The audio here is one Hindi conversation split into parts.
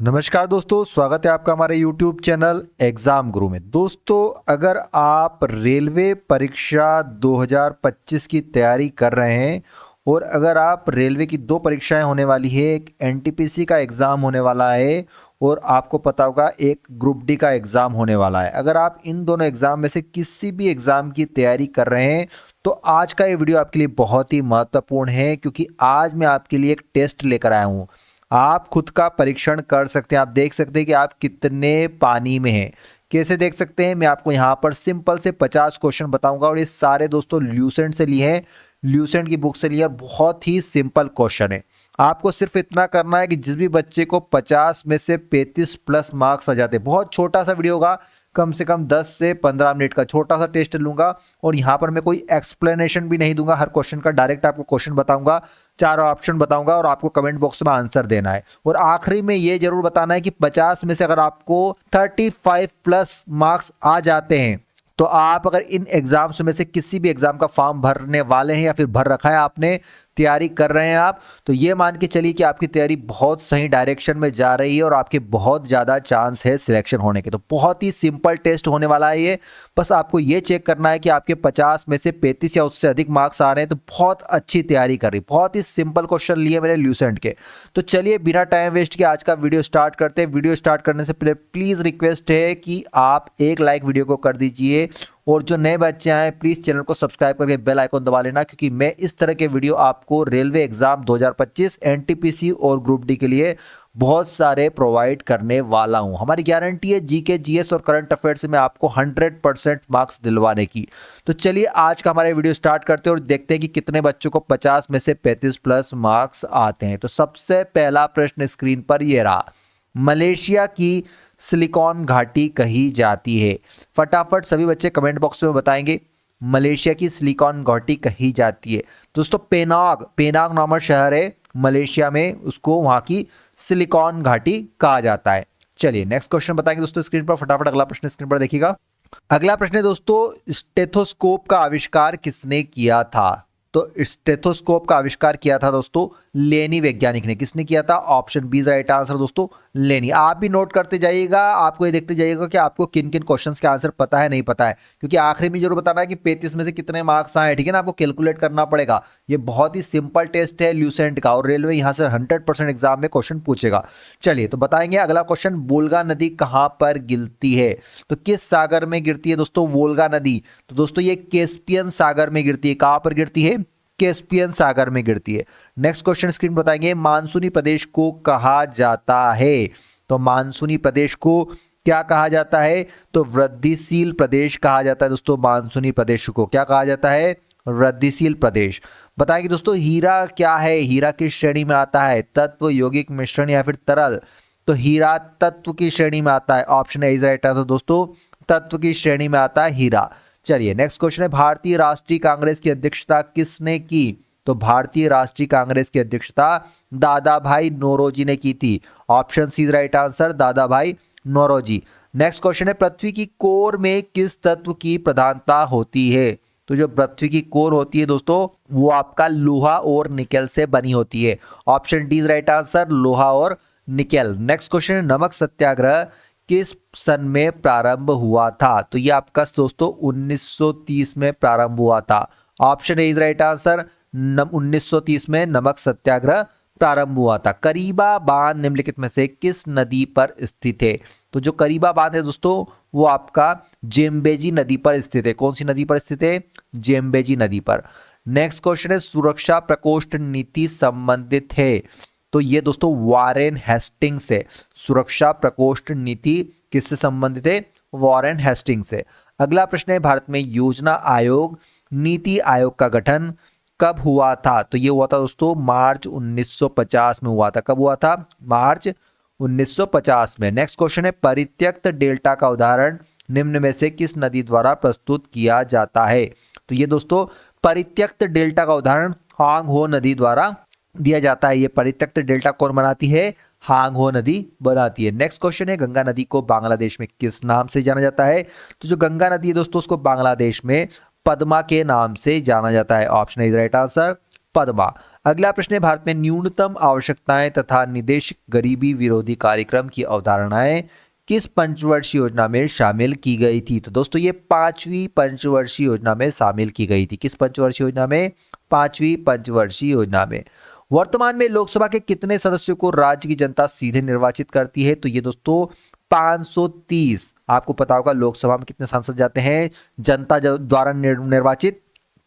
नमस्कार दोस्तों, स्वागत है आपका हमारे YouTube चैनल एग्जाम गुरु में। दोस्तों, अगर आप रेलवे परीक्षा 2025 की तैयारी कर रहे हैं और अगर आप रेलवे की दो परीक्षाएं होने वाली है, एक एनटीपीसी का एग्ज़ाम होने वाला है और आपको पता होगा एक ग्रुप डी का एग्ज़ाम होने वाला है। अगर आप इन दोनों एग्ज़ाम में से किसी भी एग्ज़ाम की तैयारी कर रहे हैं तो आज का ये वीडियो आपके लिए बहुत ही महत्वपूर्ण है, क्योंकि आज मैं आपके लिए एक टेस्ट लेकर आया हूँ। आप खुद का परीक्षण कर सकते हैं। आप देख सकते हैं कि आप कितने पानी में हैं। कैसे देख सकते हैं, मैं आपको यहाँ पर सिंपल से 50 क्वेश्चन बताऊंगा और ये सारे दोस्तों ल्यूसेंट से लिए हैं, ल्यूसेंट की बुक से लिए। बहुत ही सिंपल क्वेश्चन है। आपको सिर्फ इतना करना है कि जिस भी बच्चे को 50 में से 35 प्लस मार्क्स आ जाते हैं, बहुत छोटा सा वीडियो होगा, कम से कम 10 से 15 मिनट का छोटा सा टेस्ट लूंगा और यहाँ पर मैं कोई एक्सप्लेनेशन भी नहीं दूंगा। हर क्वेश्चन का डायरेक्ट आपको क्वेश्चन बताऊंगा, चारों ऑप्शन बताऊंगा और आपको कमेंट बॉक्स में आंसर देना है। और आखिरी में ये जरूर बताना है कि 50 में से अगर आपको 35 प्लस मार्क्स आ जाते हैं तो आप अगर इन एग्जाम्स में से किसी भी एग्जाम का फॉर्म भरने वाले हैं या फिर भर रखा है आपने, तैयारी कर रहे हैं आप, तो ये मान के चलिए कि आपकी तैयारी बहुत सही डायरेक्शन में जा रही है और आपके बहुत ज़्यादा चांस है सिलेक्शन होने के। तो बहुत ही सिंपल टेस्ट होने वाला है ये। बस आपको ये चेक करना है कि आपके 50 में से 35 या उससे अधिक मार्क्स आ रहे हैं तो बहुत अच्छी तैयारी कर रही। बहुत ही सिंपल क्वेश्चन लिए मेरे ल्यूसेंट के। तो चलिए बिना टाइम वेस्ट के आज का वीडियो स्टार्ट करते हैं। वीडियो स्टार्ट करने से पहले प्लीज़ रिक्वेस्ट है कि आप एक लाइक वीडियो को कर दीजिए और जो नए बच्चे आए प्लीज़ चैनल को सब्सक्राइब करके बेल आइकन दबा लेना, क्योंकि मैं इस तरह के वीडियो आपको रेलवे एग्जाम 2025 एनटीपीसी और ग्रुप डी के लिए बहुत सारे प्रोवाइड करने वाला हूं। हमारी गारंटी है जीके, जीएस और करंट अफेयर्स में आपको 100% मार्क्स दिलवाने की। तो चलिए आज का हमारा वीडियो स्टार्ट करते हैं और देखते हैं कि कितने बच्चों को 50 में से 35 प्लस मार्क्स आते हैं। तो सबसे पहला प्रश्न स्क्रीन पर ये रहा, मलेशिया की सिलिकॉन घाटी कही जाती है। फटाफट सभी बच्चे कमेंट बॉक्स में बताएंगे मलेशिया की सिलिकॉन घाटी कही जाती है। दोस्तों पेनांग, पेनांग नामक शहर है मलेशिया में, उसको वहां की सिलिकॉन घाटी कहा जाता है। चलिए नेक्स्ट क्वेश्चन बताएंगे दोस्तों स्क्रीन पर। फटाफट अगला प्रश्न स्क्रीन पर देखिएगा। अगला प्रश्न है दोस्तों, स्टेथोस्कोप का आविष्कार किसने किया था? तो स्टेथोस्कोप का आविष्कार किया था दोस्तों लेनी वैज्ञानिक ने। किसने किया था? ऑप्शन बी राइट आंसर दोस्तों, लेनी। आप भी नोट करते जाइएगा, आपको ये देखते जाइएगा कि आपको किन किन क्वेश्चंस के आंसर पता है नहीं पता है, क्योंकि आखिरी में जरूर बताना है कि 35 में से कितने मार्क्स आए। ठीक है ना, आपको कैलकुलेट करना पड़ेगा। ये बहुत ही सिंपल टेस्ट है ल्यूसेंट का और रेलवे यहाँ से 100% एग्जाम में क्वेश्चन पूछेगा। चलिए तो बताएंगे अगला क्वेश्चन, वोल्गा नदी कहाँ पर गिरती है? तो किस सागर में गिरती है दोस्तों वोल्गा नदी? तो दोस्तों ये कैस्पियन सागर में गिरती है। कहां पर गिरती है? कैस्पियन सागर में गिरती है। नेक्स्ट क्वेश्चन स्क्रीन बताएंगे, मानसूनी प्रदेश को कहा जाता है? तो मानसूनी प्रदेश को क्या कहा जाता है? तो वृद्धिशील प्रदेश कहा जाता है दोस्तों। मानसूनी प्रदेश को क्या कहा जाता है? वृद्धिशील प्रदेश। बताएंगे दोस्तों हीरा क्या है? हीरा किस श्रेणी में आता है? तत्व, यौगिक, मिश्रण या फिर तरल? तो हीरा तत्व की श्रेणी में आता है। Option A is right answer दोस्तों, तत्व की श्रेणी में आता है हीरा। चलिए नेक्स्ट क्वेश्चन है, भारतीय राष्ट्रीय कांग्रेस की अध्यक्षता किसने की? तो भारतीय राष्ट्रीय कांग्रेस की अध्यक्षता दादा भाई नौरोजी ने की थी। ऑप्शन सी राइट आंसर, दादा भाई नौरोजी। नेक्स्ट क्वेश्चन है, पृथ्वी की कोर में किस तत्व की प्रधानता होती है? तो जो पृथ्वी की कोर होती है दोस्तों वो आपका लोहा और निकेल से बनी होती है। ऑप्शन डी राइट आंसर, लोहा और निकेल। नेक्स्ट क्वेश्चन है, नमक सत्याग्रह किस सन में प्रारंभ हुआ था? तो ये आपका दोस्तों 1930 में प्रारंभ हुआ था। Option A is right answer, 1930 में नमक सत्याग्रह प्रारंभ हुआ था। करीबा बांध निम्नलिखित में से किस नदी पर स्थित है? तो जो करीबा बांध है दोस्तों वो आपका जेम्बेजी नदी पर स्थित है। कौन सी नदी पर स्थित है? जेम्बेजी नदी पर। नेक्स्ट क्वेश्चन है, सुरक्षा प्रकोष्ठ नीति संबंधित है? तो ये दोस्तों वॉरेन हेस्टिंग्स से। सुरक्षा प्रकोष्ठ नीति किससे संबंधित है? वॉरेन हेस्टिंग्स से। अगला प्रश्न है, भारत में योजना आयोग, नीति आयोग का गठन कब हुआ था? तो ये हुआ था दोस्तों मार्च 1950 में हुआ था। कब हुआ था? मार्च 1950 में। नेक्स्ट क्वेश्चन है, परित्यक्त डेल्टा का उदाहरण निम्न में से किस नदी द्वारा प्रस्तुत किया जाता है? तो ये दोस्तों परित्यक्त डेल्टा का उदाहरण हांग हो नदी द्वारा दिया जाता है। ये परित्यक्त डेल्टा कौन बनाती है? हांग हो नदी बनाती है। नेक्स्ट क्वेश्चन है, गंगा नदी को बांग्लादेश में किस नाम से जाना जाता है? तो जो गंगा नदी है दोस्तों उसको बांग्लादेश में पद्मा के नाम से जाना जाता है। Option is right answer, Padma. अगला प्रश्न है, भारत में न्यूनतम आवश्यकताएं तथा निदेशक गरीबी विरोधी कार्यक्रम की अवधारणाएं किस पंचवर्षीय योजना में शामिल की गई थी? तो दोस्तों ये 5वीं पंचवर्षीय योजना में शामिल की गई थी। किस पंचवर्षीय योजना में? 5वीं पंचवर्षीय योजना में। वर्तमान में लोकसभा के कितने सदस्यों को राज्य की जनता सीधे निर्वाचित करती है? तो ये दोस्तों 530। आपको पता होगा लोकसभा में कितने सांसद जाते हैं जनता द्वारा निर्वाचित?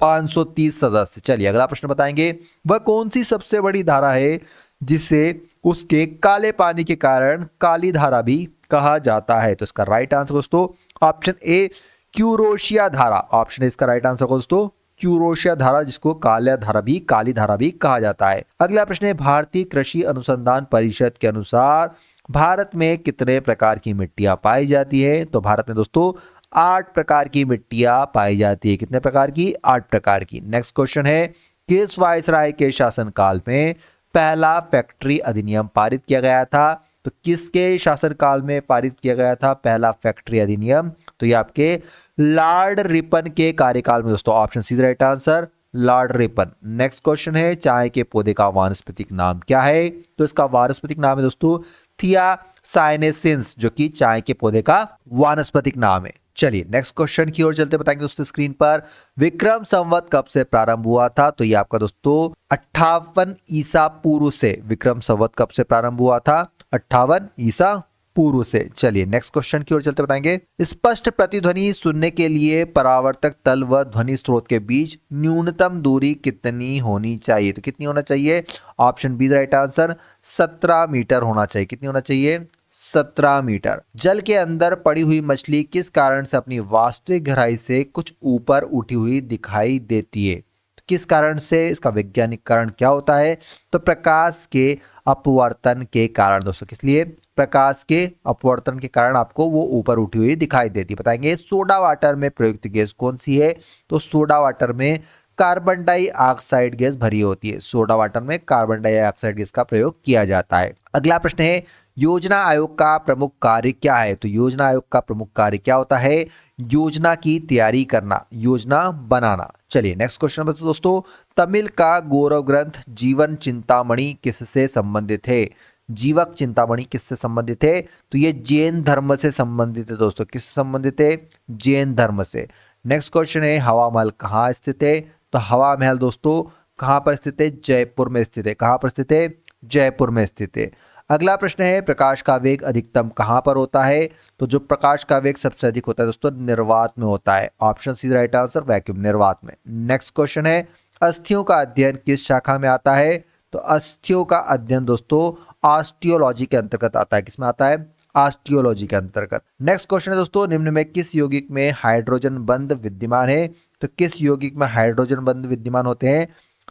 530 सदस्य। चलिए अगला प्रश्न बताएंगे, वह कौन सी सबसे बड़ी धारा है जिसे उसके काले पानी के कारण काली धारा भी कहा जाता है? तो इसका राइट आंसर दोस्तों ऑप्शन ए क्यूरोशिया धारा। ऑप्शन ए इसका राइट आंसर दोस्तों क्यूरोशिया धारा, जिसको काली धारा भी कहा जाता है। अगला प्रश्न है, भारतीय कृषि अनुसंधान परिषद के अनुसार भारत में कितने प्रकार की मिट्टियां पाई जाती है? तो भारत में दोस्तों 8 प्रकार की मिट्टियां पाई जाती है। कितने प्रकार की? 8 प्रकार की। नेक्स्ट क्वेश्चन है, किस वायसराय के शासनकाल में पहला फैक्ट्री अधिनियम पारित किया गया था? तो किसके शासनकाल में पारित किया गया था पहला फैक्ट्री अधिनियम? तो ये आपके लॉर्ड रिपन के कार्यकाल में दोस्तों। Option C right answer, Lord Ripon. Next question है, चाय के पौधे का वानस्पतिक नाम क्या है? तो इसका वानस्पतिक नाम है दोस्तों थियासाइनेसिस, जो कि चाय के पौधे का वानस्पतिक नाम है। चलिए नेक्स्ट क्वेश्चन की ओर चलते बताएंगे दोस्तों स्क्रीन पर, विक्रम संवत कब से प्रारंभ हुआ था? तो ये आपका दोस्तों 58 ईसा पूर्व से विक्रम संवत कब से प्रारंभ हुआ था? 58 ईसा पूर्व से। चलिए नेक्स्ट क्वेश्चन की ओर चलते बताएंगे, स्पष्ट प्रतिध्वनि सुनने के लिए परावर्तक तल व ध्वनि स्रोत के बीच न्यूनतम दूरी कितनी होनी चाहिए? तो कितनी होना चाहिए? Option B right answer 17 metre होना चाहिए। कितनी होना चाहिए? 17 मीटर। जल के अंदर पड़ी हुई मछली किस कारण से अपनी वास्तविक गहराई से कुछ ऊपर उठी हुई दिखाई देती है? तो किस कारण से? इसका वैज्ञानिक कारण क्या होता है? तो प्रकाश के अपवर्तन के कारण दोस्तों। किस लिए? प्रकाश के अपवर्तन के कारण आपको वो ऊपर उठी हुई दिखाई देती है। बताएंगे सोडा वाटर में प्रयुक्त गैस कौन सी है? तो सोडा वाटर में कार्बन डाइऑक्साइड गैस भरी होती है। सोडा वाटर में कार्बन डाइऑक्साइड गैस का प्रयोग किया जाता है। अगला प्रश्न है, योजना आयोग का प्रमुख कार्य क्या है? तो योजना आयोग का प्रमुख कार्य क्या होता है? योजना की तैयारी करना, योजना बनाना। चलिए नेक्स्ट क्वेश्चन नंबर दोस्तों, तमिल का गौरव ग्रंथ जीवन चिंतामणि किससे संबंधित है? जीवक चिंतामणि किससे संबंधित है? तो ये जैन धर्म से संबंधित है दोस्तों। किससे संबंधित है? जैन धर्म से। नेक्स्ट क्वेश्चन है, हवा महल कहाँ स्थित है? तो हवा महल दोस्तों कहाँ पर स्थित है? जयपुर में स्थित है। कहाँ पर स्थित है? जयपुर में स्थित है। अगला प्रश्न है, प्रकाश का वेग अधिकतम कहां पर होता है? तो जो प्रकाश का वेग सबसे अधिक होता है दोस्तों निर्वात में होता है। Option C right answer, vacuum, निर्वात में। नेक्स्ट क्वेश्चन है, अस्थियों का अध्ययन किस शाखा में आता है? तो अस्थियों का अध्ययन दोस्तों ऑस्टियोलॉजी के अंतर्गत आता है। किसमें आता है? ऑस्टियोलॉजी के अंतर्गत। नेक्स्ट क्वेश्चन है दोस्तों, निम्न में किस यौगिक में हाइड्रोजन बंध विद्यमान है? तो किस यौगिक में हाइड्रोजन बंध विद्यमान होते हैं?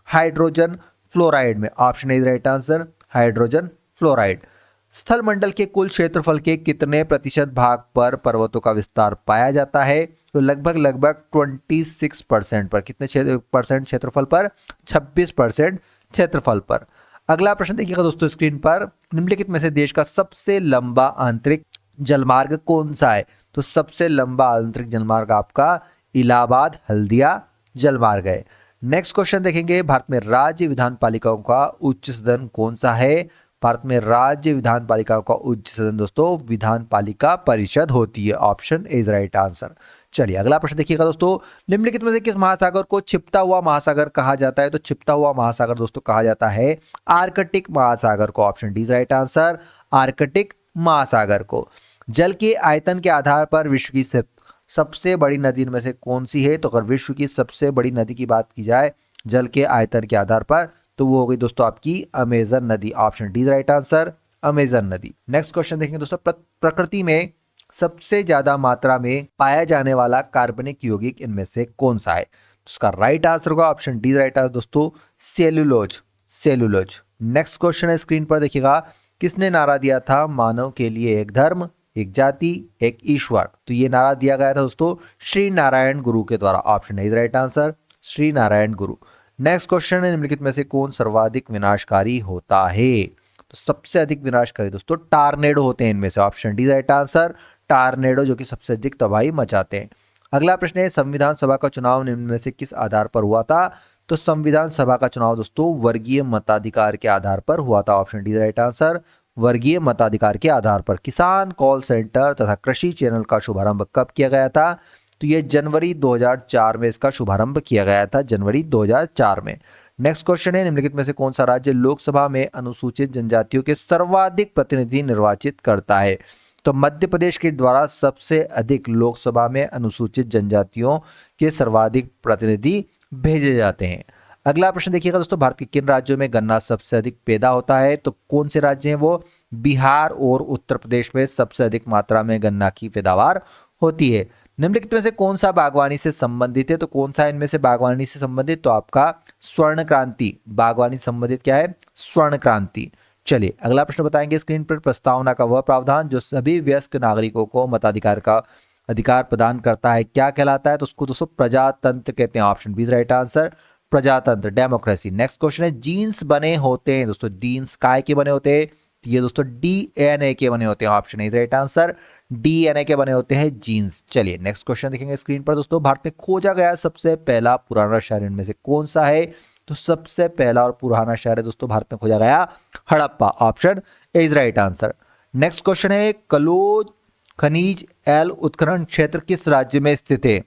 हाइड्रोजन फ्लोराइड में। Option A right answer, hydrogen fluoride. स्थल मंडल के कुल क्षेत्रफल के कितने प्रतिशत भाग पर पर्वतों का विस्तार पाया जाता है? तो लगभग 26% पर। कितने परसेंट क्षेत्रफल पर? 26% क्षेत्रफल पर। अगला प्रश्न देखिएगा दोस्तों स्क्रीन पर, निम्नलिखित में से देश का सबसे लंबा आंतरिक जलमार्ग कौन सा है? तो सबसे लंबा आंतरिक जलमार्ग आपका इलाहाबाद हल्दिया जलमार्ग है। नेक्स्ट क्वेश्चन देखेंगे, भारत में राज्य विधान पालिकाओं का उच्च सदन कौन सा है? भारत में राज्य विधान पालिकाओं का उच्च सदन दोस्तों विधान पालिका परिषद होती है। Option A is right answer. चलिए अगला प्रश्न देखिएगा दोस्तों, निम्नलिखित में से किस महासागर को छिपता हुआ महासागर कहा जाता है? तो छिपता हुआ महासागर दोस्तों कहा जाता है आर्कटिक महासागर को। Option D is right answer, Arctic महासागर को। जल के आयतन के आधार पर विश्व की सबसे बड़ी नदी में से कौन सी है? तो अगर विश्व की सबसे बड़ी नदी की बात की जाए जल के आयतन के आधार पर, तो वो हो गई दोस्तों आपकी अमेजन नदी। Option D right answer, Amazon नदी। नेक्स्ट क्वेश्चन देखेंगे दोस्तों, प्रकृति में सबसे ज्यादा मात्रा में पाया जाने वाला कार्बनिक यौगिक इनमें से कौन सा है? तो उसका राइट आंसर होगा ऑप्शन डी राइट आंसर दोस्तों, सेल्यूलोज, सेल्यूलोज। नेक्स्ट क्वेश्चन है स्क्रीन पर देखिएगा, किसने नारा दिया था मानव के लिए एक धर्म, एक जाति, एक ईश्वर? तो ये नारा दिया गया था दोस्तों श्री नारायण गुरु के द्वारा। Option A right answer, Shri Narayana Guru. Next question है, निम्नलिखित में से कौन सर्वाधिक विनाशकारी होता है? तो सबसे अधिक विनाशकारी दोस्तों टार्नेडो होते हैं इनमें से। Option D right answer, tornado, जो कि सबसे अधिक तबाही मचाते हैं। अगला प्रश्न है, संविधान सभा का चुनाव निम्न में से किस आधार पर हुआ था? तो संविधान सभा का चुनाव दोस्तों वर्गीय मताधिकार के आधार पर हुआ था। ऑप्शन डी राइट आंसर, वर्गीय मताधिकार के आधार पर। किसान कॉल सेंटर तथा कृषि चैनल का शुभारंभ कब किया गया था? तो ये जनवरी 2004 में इसका शुभारंभ किया गया था, जनवरी 2004 में। नेक्स्ट क्वेश्चन है, निम्नलिखित में से कौन सा राज्य लोकसभा में अनुसूचित जनजातियों के सर्वाधिक प्रतिनिधि निर्वाचित करता है? तो मध्य प्रदेश के द्वारा सबसे अधिक लोकसभा में अनुसूचित जनजातियों के सर्वाधिक प्रतिनिधि भेजे जाते हैं। अगला प्रश्न देखिएगा दोस्तों, भारत के किन राज्यों में गन्ना सबसे अधिक पैदा होता है? तो कौन से राज्य हैं वो? बिहार और उत्तर प्रदेश में सबसे अधिक मात्रा में गन्ना की पैदावार होती है। निम्नलिखित में से कौन सा बागवानी से संबंधित है? तो कौन सा इनमें से बागवानी से संबंधित? तो आपका स्वर्ण क्रांति, बागवानी संबंधित क्या है? स्वर्ण क्रांति। चलिए अगला प्रश्न बताएंगे स्क्रीन पर, प्रस्तावना का वह प्रावधान जो सभी वयस्क नागरिकों को मताधिकार का अधिकार प्रदान करता है क्या कहलाता है? तो उसको दोस्तों प्रजातंत्र कहते हैं। ऑप्शन बी राइट आंसर, प्रजातंत्र, डेमोक्रेसी। नेक्स्ट क्वेश्चन है, जीन्स बने होते हैं दोस्तों, जीन्स काय के बने होते हैं? ये दोस्तों डीएनए के बने होते हैं। Option is right answer, DNA के बने होते हैं जीन्स। चलिए नेक्स्ट क्वेश्चन देखेंगे स्क्रीन पर दोस्तों, भारत में खोजा गया सबसे पहला पुराना शहर इनमें से कौन सा है? तो सबसे पहला और पुराना शहर है दोस्तों भारत में खोजा गया Harappa. Option is right answer. Next question है, कलोज खनिज एल उत्खनन क्षेत्र किस राज्य में स्थित है?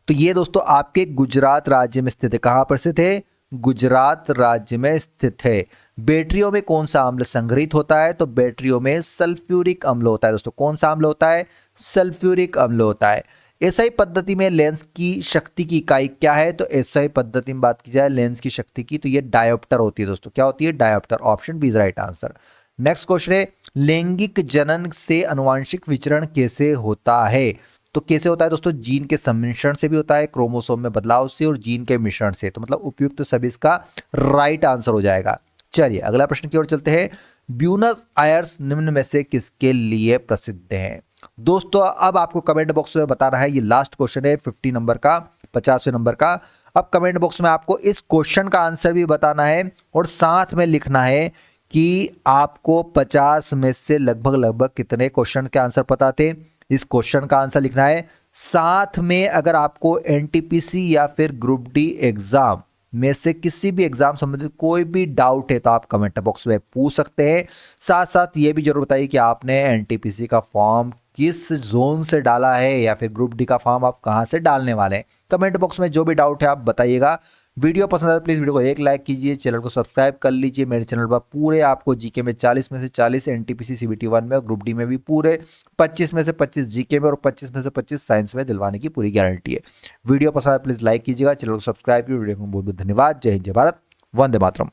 तो ये दोस्तों आपके गुजरात राज्य में स्थित है। कहां पर स्थित है? गुजरात राज्य में स्थित है। बैटरियों में कौन सा अम्ल संग्रहित होता है? तो बैटरियों में सल्फ्यूरिक अम्ल होता है दोस्तों। कौन सा अम्ल होता है? सल्फ्यूरिक अम्ल होता है। एसआई पद्धति में लेंस की शक्ति की इकाई क्या है? तो एसआई पद्धति में बात की जाए लेंस की शक्ति की, तो ये डायोप्टर होती है दोस्तों। क्या होती है? Dioptre. Option B is right answer. Next question है, लैंगिक जनन से अनुवांशिक विचरण कैसे होता है? तो कैसे होता है दोस्तों? जीन के सम्मिश्रण से भी होता है, क्रोमोसोम में बदलाव से और जीन के मिश्रण से। तो मतलब उपयुक्त सभी इसका राइट आंसर हो जाएगा। चलिए अगला प्रश्न की ओर चलते हैं, ब्यूनस आयर्स निम्न में से किसके लिए प्रसिद्ध है? दोस्तों अब आपको कमेंट बॉक्स में बता रहा है, ये लास्ट क्वेश्चन है 50 नंबर का, 50वें नंबर का। अब कमेंट बॉक्स में आपको इस क्वेश्चन का आंसर भी बताना है और साथ में लिखना है कि आपको 50 में से लगभग कितने क्वेश्चन के आंसर पता थे। इस क्वेश्चन का आंसर लिखना है। साथ में अगर आपको एनटीपीसी या फिर ग्रुप डी एग्जाम में से किसी भी एग्जाम संबंधित कोई भी डाउट है तो आप कमेंट बॉक्स में पूछ सकते हैं। साथ साथ ये भी जरूर बताइए कि आपने एनटीपीसी का फॉर्म किस जोन से डाला है या फिर ग्रुप डी का फॉर्म आप कहां से डालने वाले हैं। कमेंट बॉक्स में जो भी डाउट है आप बताइएगा। वीडियो पसंद आए तो प्लीज़ वीडियो को एक लाइक कीजिए, चैनल को सब्सक्राइब कर लीजिए। मेरे चैनल पर पूरे आपको जीके में 40 में से 40, एनटीपीसी सीबीटी 1 में और ग्रुप डी में भी पूरे 25 में से 25 जीके में और 25 में से 25 साइंस में दिलवाने की पूरी गारंटी है। वीडियो पसंद आए प्लीज़ लाइक कीजिएगा, चैनल को सब्सक्राइब कीजिए। वीडियो को बहुत बहुत धन्यवाद। जय हिंद, जय भारत, वंदे मातरम।